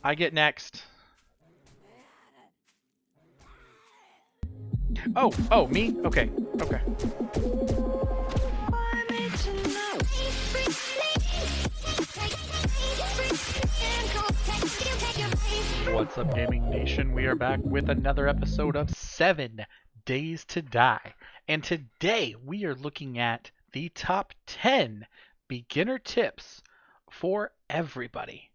I get next. Oh, me? Okay, okay. What's up, Gaming Nation? We are back with another episode of 7 Days to Die. And today we are looking at the top 10 beginner tips for everybody.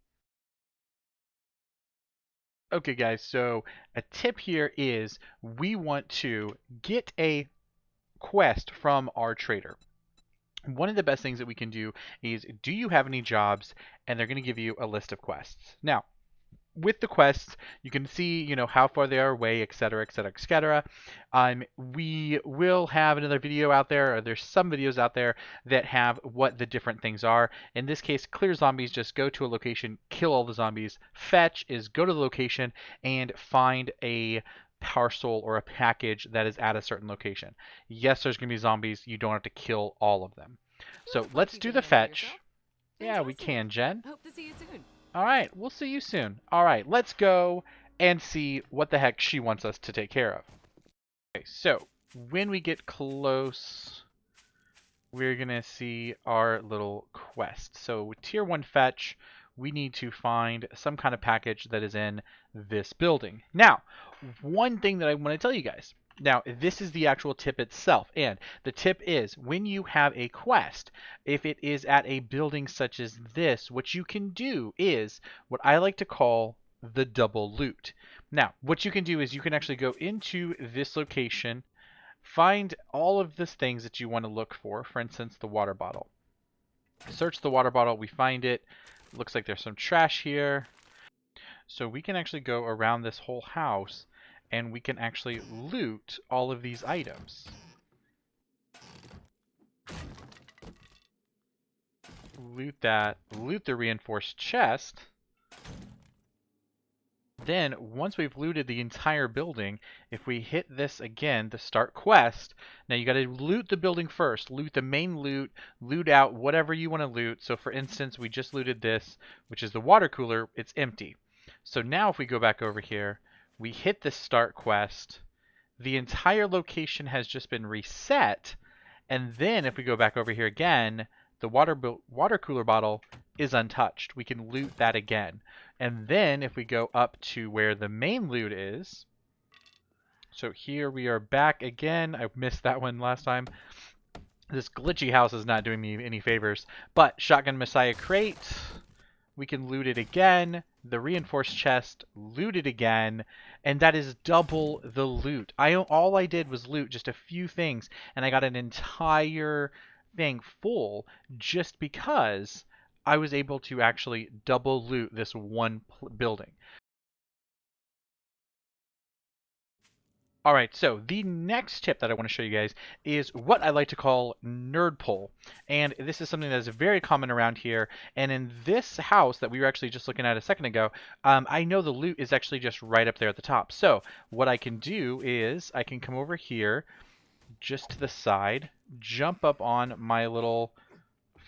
Okay, guys, so a tip here is we want to get a quest from our trader. One of the best things that we can do is, do you have any jobs? And they're going to give you a list of quests. Now, with the quests, you can see, how far they are away, etc., etc., etc. We will have another video out there, or there's some videos out there that have what the different things are. In this case, clear zombies, just go to a location, kill all the zombies. Fetch is go to the location and find a parcel or a package that is at a certain location. Yes, there's going to be zombies. You don't have to kill all of them. So let's do the fetch. Yeah, we can, Jen. Hope to see you soon. All right, we'll see you soon. All right, let's go and see what the heck she wants us to take care of. Okay, so when we get close, we're going to see our little quest. So with tier 1 fetch, we need to find some kind of package that is in this building. Now, one thing that I want to tell you guys. Now, this is the actual tip itself, and the tip is when you have a quest, if it is at a building such as this, what you can do is what I like to call the double loot. Now, what you can do is you can actually go into this location, find all of the things that you want to look for instance, the water bottle. Search the water bottle, we find it. Looks like there's some trash here. So we can actually go around this whole house and we can actually loot all of these items. Loot that, loot the reinforced chest. Then, once we've looted the entire building, if we hit this again to start quest, now you gotta loot the building first. Loot the main loot, loot out whatever you want to loot. So for instance, we just looted this, which is the water cooler, it's empty. So now if we go back over here, we hit the start quest, the entire location has just been reset, and then if we go back over here again, the water cooler bottle is untouched. We can loot that again. And then if we go up to where the main loot is, so here we are back again. I missed that one last time. This glitchy house is not doing me any favors. But Shotgun Messiah crate, we can loot it again. The reinforced chest, loot it again, and that is double the loot. All I did was loot just a few things, and I got an entire thing full just because I was able to actually double loot this one building. Alright, so the next tip that I want to show you guys is what I like to call Nerdpole. And this is something that is very common around here. And in this house that we were actually just looking at a second ago, I know the loot is actually just right up there at the top. So what I can do is I can come over here just to the side, jump up on my little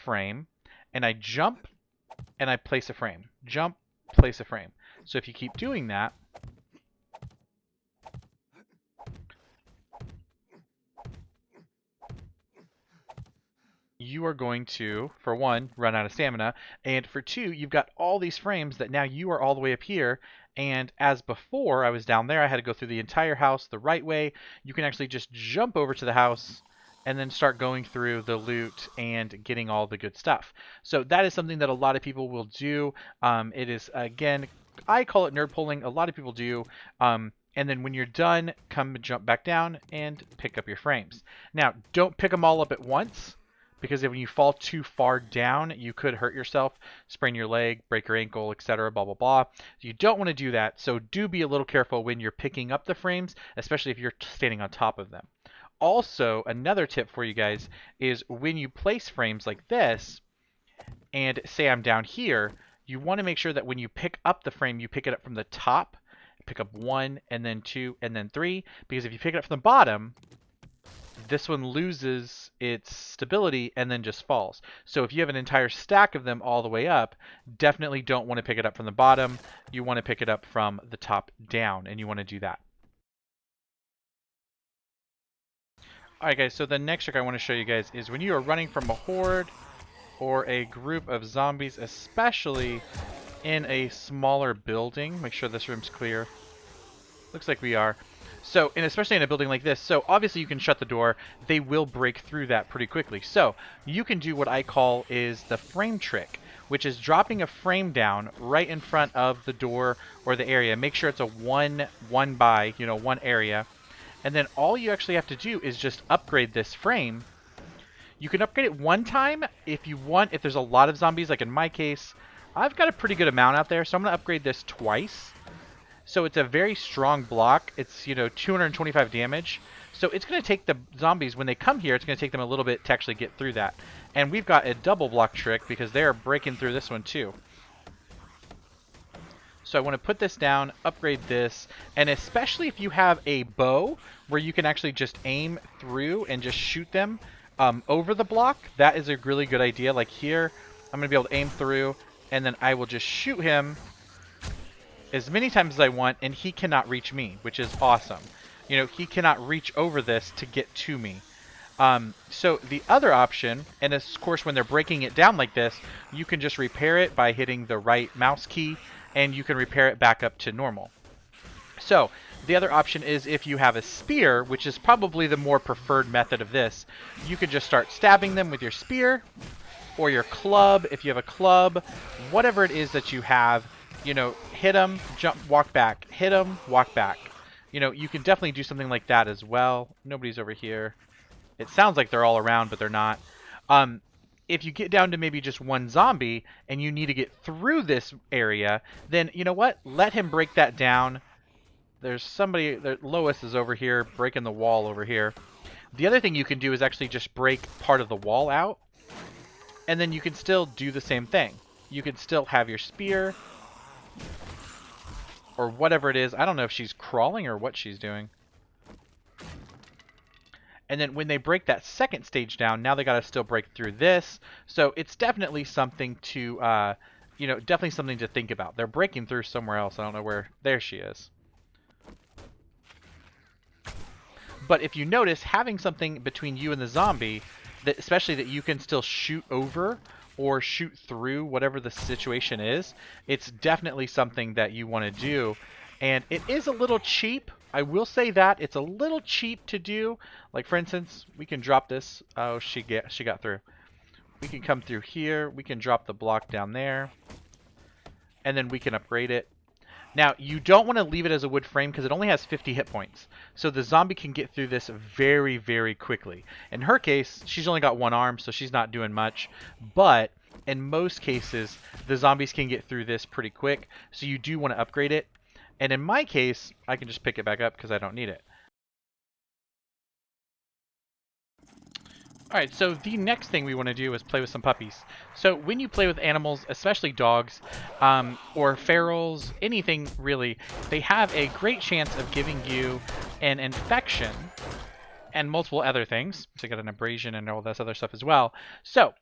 frame, and I jump and I place a frame. Jump, place a frame. So if you keep doing that, you are going to, for one, run out of stamina, and for two, you've got all these frames that now you are all the way up here, and as before, I was down there, I had to go through the entire house the right way. You can actually just jump over to the house and then start going through the loot and getting all the good stuff. So that is something that a lot of people will do. It is, again, I call it nerd pulling. A lot of people do. And then when you're done, come jump back down and pick up your frames. Now, don't pick them all up at once, because if you fall too far down, you could hurt yourself, sprain your leg, break your ankle, etc., blah, blah, blah. You don't want to do that, so do be a little careful when you're picking up the frames, especially if you're standing on top of them. Also, another tip for you guys is when you place frames like this, and say I'm down here, you want to make sure that when you pick up the frame, you pick it up from the top, pick up 1, and then 2, and then 3, because if you pick it up from the bottom, this one loses its stability and then just falls. So if you have an entire stack of them all the way up, definitely don't want to pick it up from the bottom. You want to pick it up from the top down, and you want to do that. Alright guys, so the next trick I want to show you guys is when you are running from a horde or a group of zombies, especially in a smaller building. Make sure this room's clear. Looks like we are. So, and especially in a building like this, so obviously you can shut the door. They will break through that pretty quickly. So, you can do what I call is the frame trick, which is dropping a frame down right in front of the door or the area. Make sure it's a one by, one area. And then all you actually have to do is just upgrade this frame. You can upgrade it one time if you want, if there's a lot of zombies, like in my case. I've got a pretty good amount out there, so I'm going to upgrade this twice. So it's a very strong block. It's, 225 damage. So it's going to take the zombies, when they come here, it's going to take them a little bit to actually get through that. And we've got a double block trick because they're breaking through this one too. So I want to put this down, upgrade this, and especially if you have a bow where you can actually just aim through and just shoot them over the block, that is a really good idea. Like here, I'm going to be able to aim through, and then I will just shoot him as many times as I want, and he cannot reach me, which is awesome. He cannot reach over this to get to me. So the other option, and of course when they're breaking it down like this, you can just repair it by hitting the right mouse key, and you can repair it back up to normal. So the other option is if you have a spear, which is probably the more preferred method of this, you can just start stabbing them with your spear or your club. If you have a club, whatever it is that you have, hit them, jump, walk back, hit them, walk back. You can definitely do something like that as well. Nobody's over here. It sounds like they're all around, but they're not. If you get down to maybe just one zombie and you need to get through this area, then you know what? Let him break that down. There's somebody, Lois is over here breaking the wall over here. The other thing you can do is actually just break part of the wall out, and then you can still do the same thing. You can still have your spear or whatever it is. I don't know if she's crawling or what she's doing. And then when they break that second stage down, now they got to still break through this. So it's definitely something to, definitely something to think about. They're breaking through somewhere else. I don't know where. There she is. But if you notice, having something between you and the zombie, that especially that you can still shoot over or shoot through whatever the situation is, it's definitely something that you want to do. And it is a little cheap. I will say that it's a little cheap to do. Like for instance, we can drop this. Oh, she got through. We can come through here. We can drop the block down there, and then we can upgrade it. Now you don't want to leave it as a wood frame because it only has 50 hit points. So the zombie can get through this very, very quickly. In her case, she's only got one arm, so she's not doing much. But in most cases, the zombies can get through this pretty quick. So you do want to upgrade it. And in my case, I can just pick it back up because I don't need it. Alright, so the next thing we want to do is play with some puppies. So when you play with animals, especially dogs, or ferals, anything really, they have a great chance of giving you an infection and multiple other things. So you got an abrasion and all this other stuff as well. So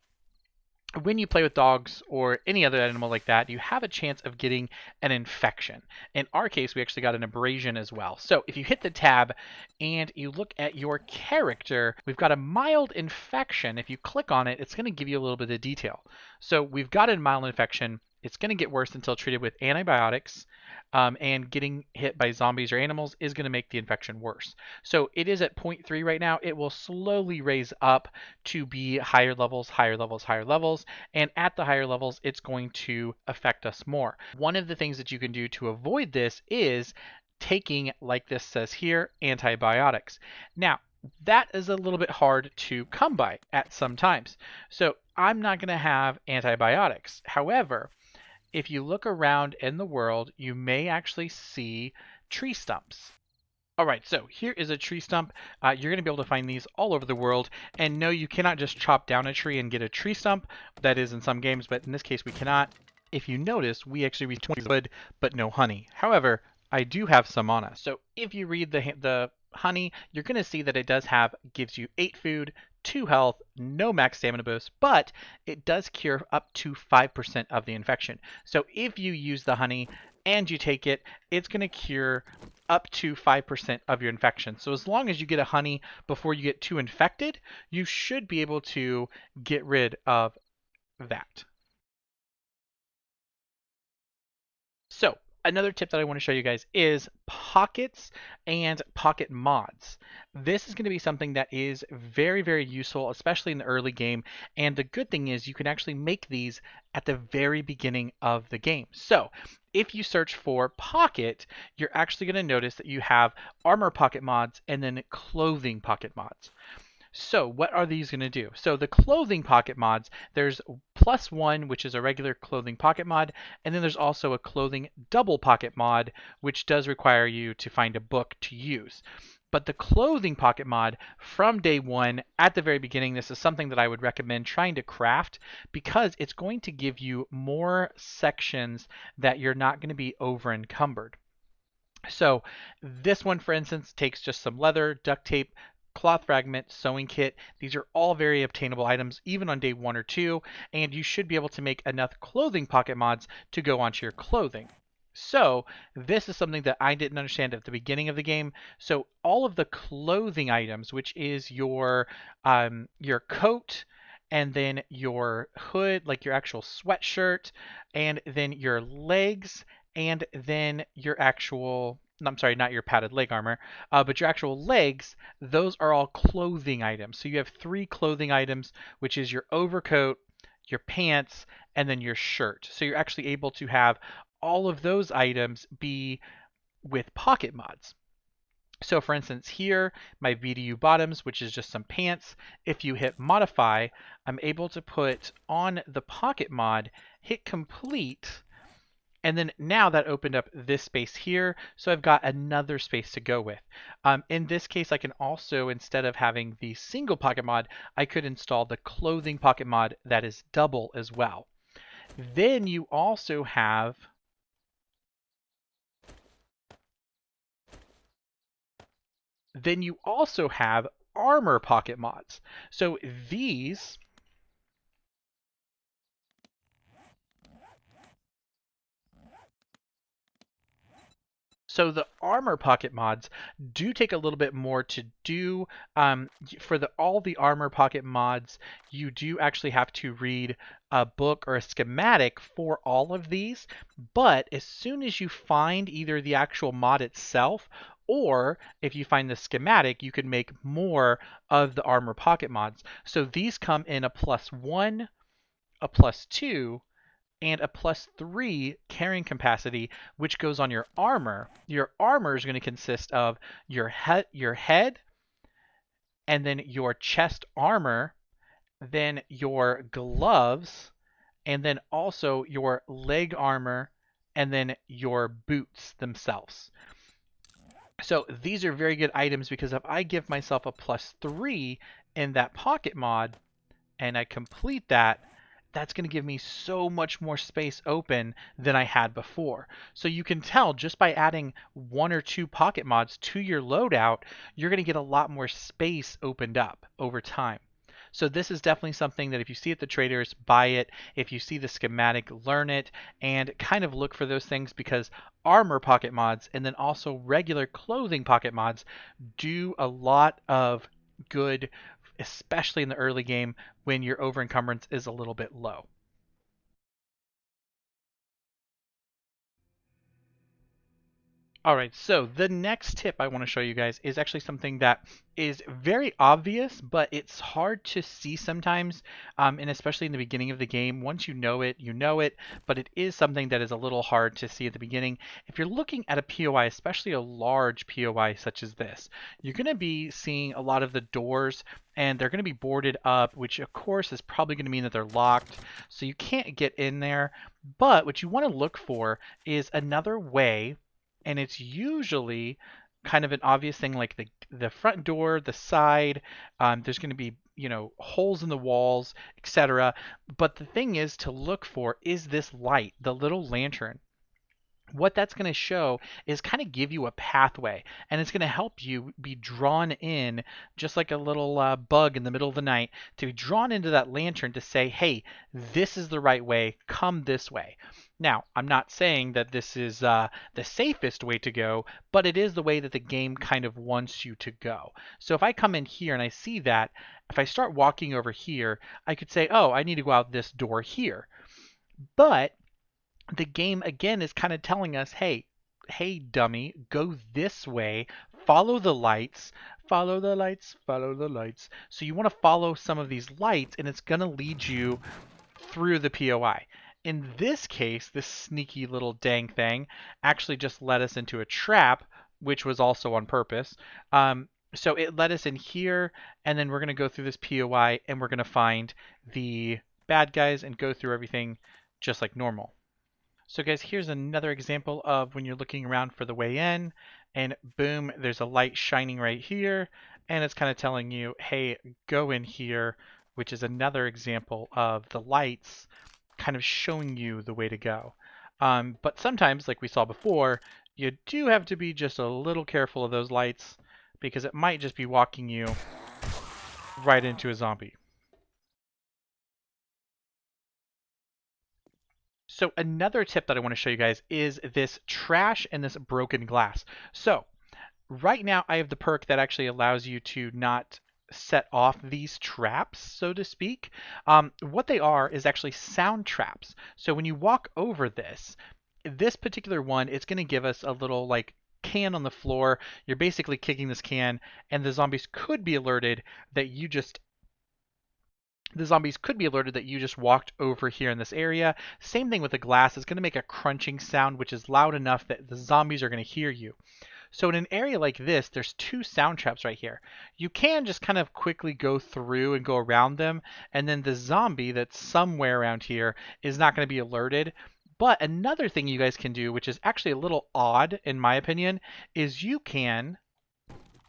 when you play with dogs or any other animal like that, you have a chance of getting an infection. In our case, we actually got an abrasion as well. So if you hit the tab and you look at your character, we've got a mild infection. If you click on it, it's going to give you a little bit of detail. So we've got a mild infection. It's going to get worse until treated with antibiotics. And getting hit by zombies or animals is going to make the infection worse. So it is at 0.3 right now. It will slowly raise up to be higher levels, higher levels, higher levels. And at the higher levels, it's going to affect us more. One of the things that you can do to avoid this is taking, like this says here, antibiotics. Now, that is a little bit hard to come by at some times. So I'm not going to have antibiotics. However, if you look around in the world, you may actually see tree stumps. All right, so here is a tree stump. You're going to be able to find these all over the world. And no, you cannot just chop down a tree and get a tree stump. That is in some games, but in this case we cannot. If you notice, we actually reach 20 wood, but no honey. However, I do have some on us. So if you read the honey, you're going to see that it does gives you 8 food, 2 health, no max stamina boost, but it does cure up to 5% of the infection. So if you use the honey and you take it, it's going to cure up to 5% of your infection. So as long as you get a honey before you get too infected, you should be able to get rid of that. So another tip that I want to show you guys is pockets and pocket mods. This is going to be something that is very, very useful, especially in the early game. And the good thing is you can actually make these at the very beginning of the game. So if you search for pocket, you're actually going to notice that you have armor pocket mods and then clothing pocket mods. So what are these going to do? So the clothing pocket mods, there's +1, which is a regular clothing pocket mod, and then there's also a clothing double pocket mod, which does require you to find a book to use. But the clothing pocket mod from day one, at the very beginning, this is something that I would recommend trying to craft because it's going to give you more sections that you're not going to be over encumbered. So this one, for instance, takes just some leather, duct tape, cloth fragment, sewing kit. These are all very obtainable items, even on day 1 or 2, and you should be able to make enough clothing pocket mods to go onto your clothing. So this is something that I didn't understand at the beginning of the game. So all of the clothing items, which is your coat, and then your hood, like your actual sweatshirt, and then your legs, and then your actual, I'm sorry, not your padded leg armor, but your actual legs, those are all clothing items. So you have 3 clothing items, which is your overcoat, your pants, and then your shirt. So you're actually able to have all of those items be with pocket mods. So for instance, here, my VDU bottoms, which is just some pants, if you hit modify, I'm able to put on the pocket mod, hit complete, and then now that opened up this space here, so I've got another space to go with. In this case, I can also, instead of having the single pocket mod, I could install the clothing pocket mod that is double as well. Then you also have armor pocket mods. So these So the armor pocket mods do take a little bit more to do. For all the armor pocket mods, you do actually have to read a book or a schematic for all of these. But as soon as you find either the actual mod itself, or if you find the schematic, you can make more of the armor pocket mods. So these come in a +1, a +2, and a +3 carrying capacity, which goes on your armor. Your armor is going to consist of your head, and then your chest armor, then your gloves, and then also your leg armor, and then your boots themselves. So these are very good items because if I give myself a +3 in that pocket mod and I complete that, that's going to give me so much more space open than I had before. So you can tell just by adding 1 or 2 pocket mods to your loadout, you're going to get a lot more space opened up over time. So this is definitely something that if you see at the traders, buy it. If you see the schematic, learn it, and kind of look for those things because armor pocket mods and then also regular clothing pocket mods do a lot of good, especially in the early game when your over encumbrance is a little bit low. All right, so the next tip I want to show you guys is actually something that is very obvious, but it's hard to see sometimes, and especially in the beginning of the game. Once you know it, but it is something that is a little hard to see at the beginning. If you're looking at a POI, especially a large POI such as this, you're going to be seeing a lot of the doors, and they're going to be boarded up, which of course is probably going to mean that they're locked, so you can't get in there. But what you want to look for is another way, and it's usually kind of an obvious thing like the front door, the side. There's going to be holes in the walls, etc. But the thing is to look for is this light, the little lantern. what that's going to show is kind of give you a pathway, and it's going to help you be drawn in, just like a little bug in the middle of the night, to be drawn into that lantern to say, hey, this is the right way, come this way. Now, I'm not saying that this is the safest way to go, but it is the way that the game kind of wants you to go. So if I come in here and I see that, if I start walking over here, I could say, oh, I need to go out this door here. But the game again is kind of telling us, hey, dummy, go this way, follow the lights, follow the lights, follow the lights. So you want to follow some of these lights, and it's going to lead you through the POI. In this case, this sneaky little dang thing actually just led us into a trap, which was also on purpose. So it led us in here, and then we're going to go through this POI, and we're going to find the bad guys and go through everything just like normal. So guys, here's another example of when you're looking around for the way in, and boom, there's a light shining right here, and it's kind of telling you, hey, go in here, which is another example of the lights kind of showing you the way to go. But sometimes, like we saw before, you do have to be just a little careful of those lights, because it might just be walking you right into a zombie. So another tip that I want to show you guys is this trash and this broken glass. So right now I have the perk that actually allows you to not set off these traps, so to speak. What they are is actually sound traps. So when you walk over this particular one, it's going to give us a little like can on the floor. You're basically kicking this can, and the zombies could be alerted that you just walked over here in this area. Same thing with the glass. It's going to make a crunching sound, which is loud enough that the zombies are going to hear you. So in an area like this, there's two sound traps right here. You can just kind of quickly go through and go around them, and then the zombie that's somewhere around here is not going to be alerted. But another thing you guys can do, which is actually a little odd in my opinion, is you can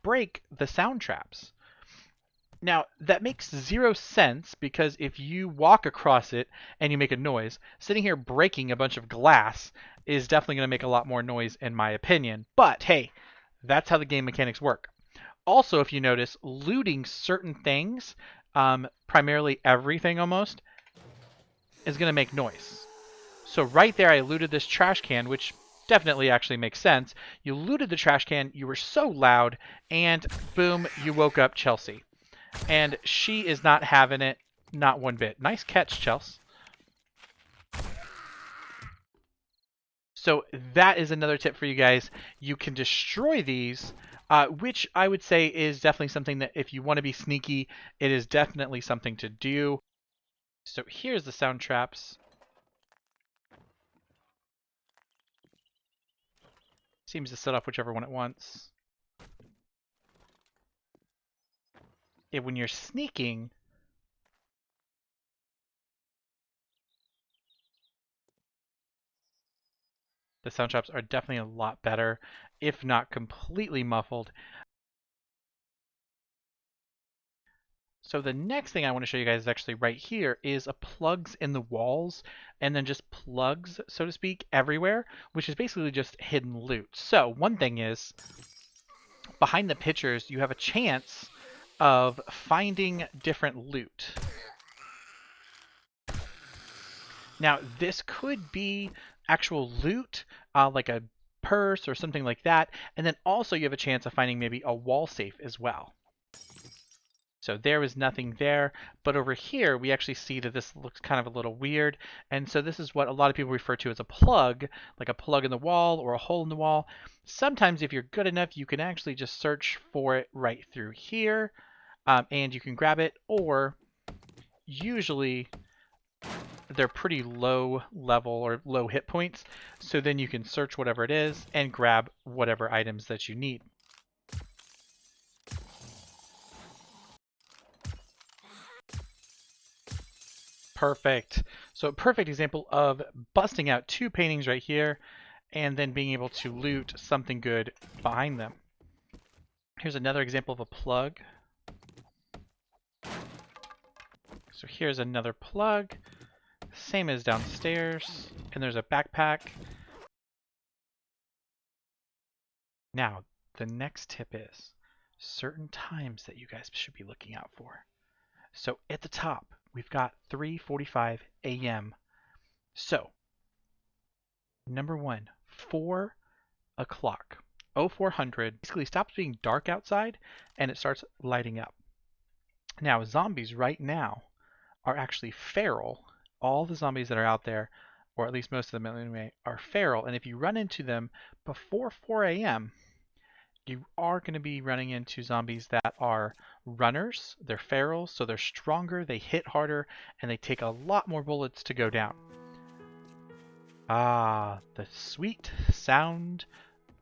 break the sound traps. Now, that makes zero sense because if you walk across it and you make a noise, sitting here breaking a bunch of glass is definitely going to make a lot more noise in my opinion. But hey, that's how the game mechanics work. Also, if you notice, looting certain things, primarily everything almost, is going to make noise. So right there, I looted this trash can, which definitely actually makes sense. You looted the trash can, you were so loud, and boom, you woke up Chelsea. And she is not having it, not one bit. Nice catch, Chelsea. So that is another tip for you guys. You can destroy these, which I would say is definitely something that if you want to be sneaky, it is definitely something to do. So here's the sound traps. Seems to set off whichever one it wants. When you're sneaking, the sound traps are definitely a lot better, if not completely muffled. So the next thing I want to show you guys is actually right here is a plugs in the walls, and then just plugs, so to speak, everywhere, which is basically just hidden loot. So one thing is, behind the pictures, you have a chance of finding different loot. Now, this could be actual loot, like a purse or something like that, and then also you have a chance of finding maybe a wall safe as well. So there was nothing there, but over here we actually see that this looks kind of a little weird, and so this is what a lot of people refer to as a plug, like a plug in the wall or a hole in the wall. Sometimes if you're good enough, you can actually just search for it right through here, and you can grab it, or usually they're pretty low level or low hit points, so then you can search whatever it is and grab whatever items that you need. Perfect. So a perfect example of busting out two paintings right here and then being able to loot something good behind them. Here's another example of a plug. So here's another plug, same as downstairs, and there's a backpack. Now, the next tip is certain times that you guys should be looking out for. So at the top, we've got 3:45 a.m. So, number one, 4 o'clock. 0400 basically stops being dark outside and it starts lighting up. Now, zombies right now are actually feral. All the zombies that are out there, or at least most of them anyway, are feral. And if you run into them before 4 a.m., you are going to be running into zombies that are runners. They're feral, so they're stronger, they hit harder, and they take a lot more bullets to go down. Ah, the sweet sound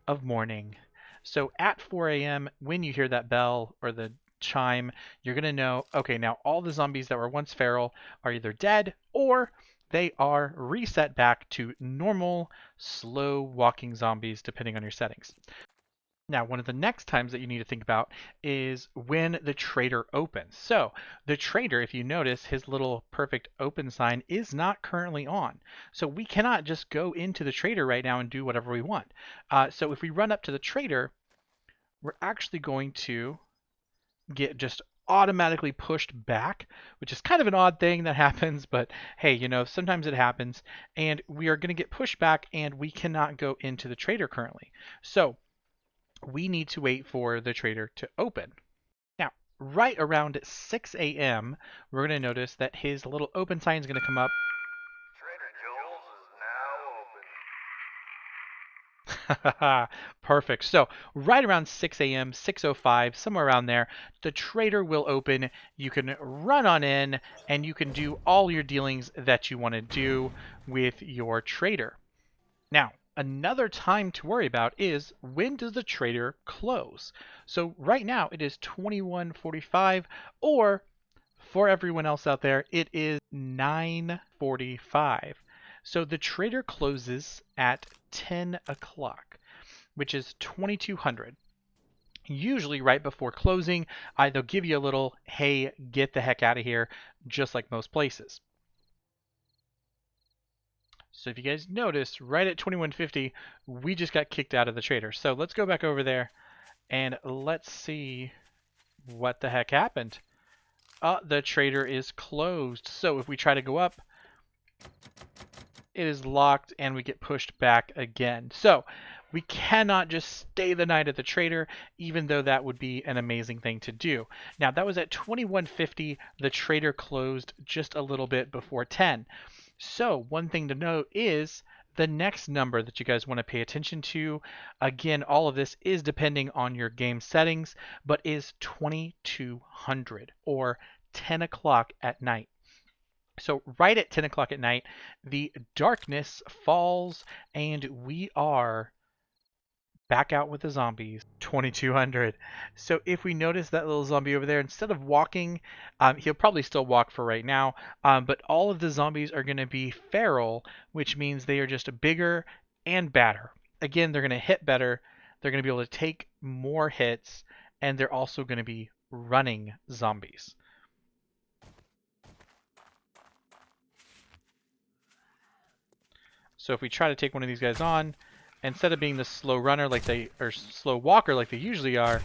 of morning. So at 4 a.m., when you hear that bell or the chime, you're going to know, okay, now all the zombies that were once feral are either dead or they are reset back to normal, slow walking zombies, depending on your settings. Now, one of the next times that you need to think about is when the trader opens. So, the trader, if you notice, his little perfect open sign is not currently on. So, we cannot just go into the trader right now and do whatever we want. So, if we run up to the trader, we're actually going to get just automatically pushed back, which is kind of an odd thing that happens, but hey, sometimes it happens. And we are going to get pushed back and we cannot go into the trader currently. So, we need to wait for the trader to open. Now, right around 6 a.m., we're going to notice that his little open sign is going to come up. Trader Joel's is now open. Perfect. So, right around 6 a.m., 6:05, somewhere around there, the trader will open. You can run on in and you can do all your dealings that you want to do with your trader. Now, another time to worry about is when does the trader close? So right now it is 21:45, or for everyone else out there, it is 9:45. So the trader closes at 10 o'clock, which is 2200. Usually right before closing, they'll give you a little, hey, get the heck out of here, just like most places. So if you guys notice, right at 2150, we just got kicked out of the trader. So let's go back over there and let's see what the heck happened. The trader is closed. So if we try to go up, it is locked and we get pushed back again. So we cannot just stay the night at the trader, even though that would be an amazing thing to do. Now that was at 2150. The trader closed just a little bit before 10. So one thing to note is the next number that you guys want to pay attention to. Again, all of this is depending on your game settings, but is 2200 or 10 o'clock at night. So right at 10 o'clock at night, the darkness falls and we are back out with the zombies. 2200. So if we notice that little zombie over there, instead of walking, he'll probably still walk for right now, but all of the zombies are going to be feral, which means they are just bigger and badder. Again, they're going to hit better, they're going to be able to take more hits, and they're also going to be running zombies. So if we try to take one of these guys on, instead of being the slow runner or slow walker like they usually are,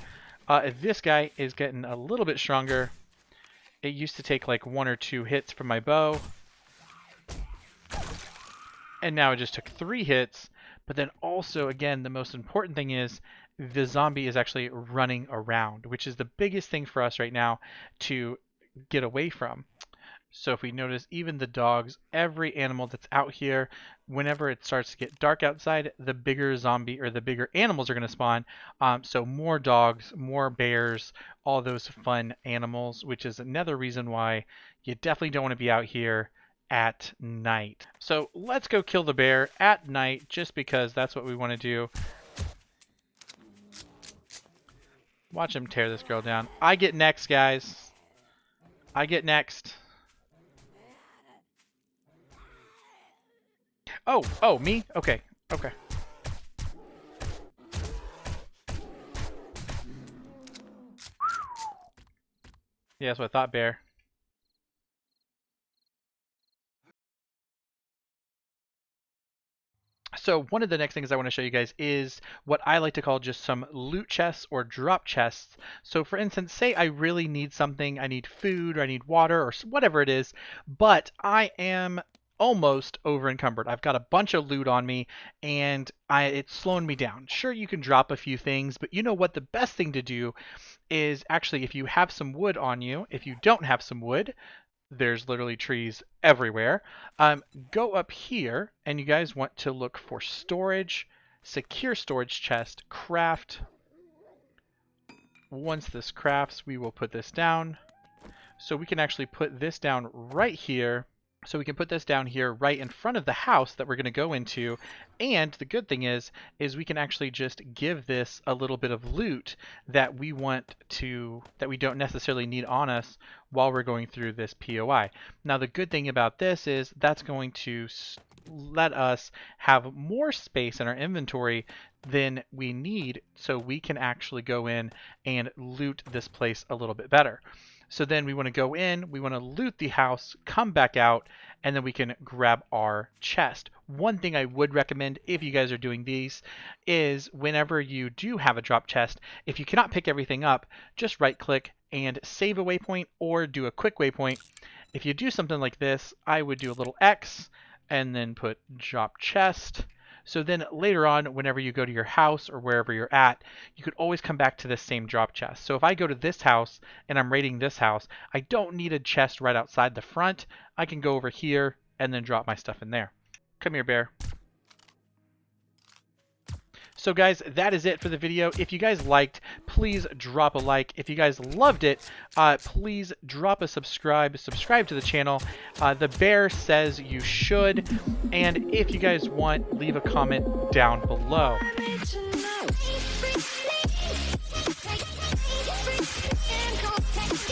this guy is getting a little bit stronger. It used to take like 1 or 2 hits from my bow, and now it just took 3 hits. But then also, again, the most important thing is the zombie is actually running around, which is the biggest thing for us right now to get away from. So if we notice, even the dogs, every animal that's out here, whenever it starts to get dark outside, the bigger zombie or the bigger animals are going to spawn. So more dogs, more bears, all those fun animals, which is another reason why you definitely don't want to be out here at night. So let's go kill the bear at night just because that's what we want to do. Watch him tear this girl down. I get next, guys. I get next. Oh, me? Okay, okay. Yeah, that's what I thought, bear. So one of the next things I want to show you guys is what I like to call just some loot chests or drop chests. So for instance, say I really need something, I need food or I need water or whatever it is, but I am almost over encumbered. I've got a bunch of loot on me and it's slowing me down. Sure, you can drop a few things, but you know what? The best thing to do is actually if you have some wood on you, if you don't have some wood, there's literally trees everywhere. Go up here and you guys want to look for storage, secure storage chest, craft. Once this crafts, we will put this down. So we can actually put this down right here. So we can put this down here right in front of the house that we're going to go into. And the good thing is we can actually just give this a little bit of loot that we want to, that we don't necessarily need on us while we're going through this POI. Now the good thing about this is that's going to let us have more space in our inventory than we need, so we can actually go in and loot this place a little bit better. So then we want to go in, we want to loot the house, come back out, and then we can grab our chest. One thing I would recommend if you guys are doing these is whenever you do have a drop chest, if you cannot pick everything up, just right click and save a waypoint or do a quick waypoint. If you do something like this, I would do a little X and then put drop chest. So then later on, whenever you go to your house or wherever you're at, you could always come back to this same drop chest. So if I go to this house and I'm raiding this house, I don't need a chest right outside the front. I can go over here and then drop my stuff in there. Come here, bear. So guys, that is it for the video. If you guys liked, please drop a like. If you guys loved it, please drop a subscribe to the channel. The bear says you should. And if you guys want, leave a comment down below.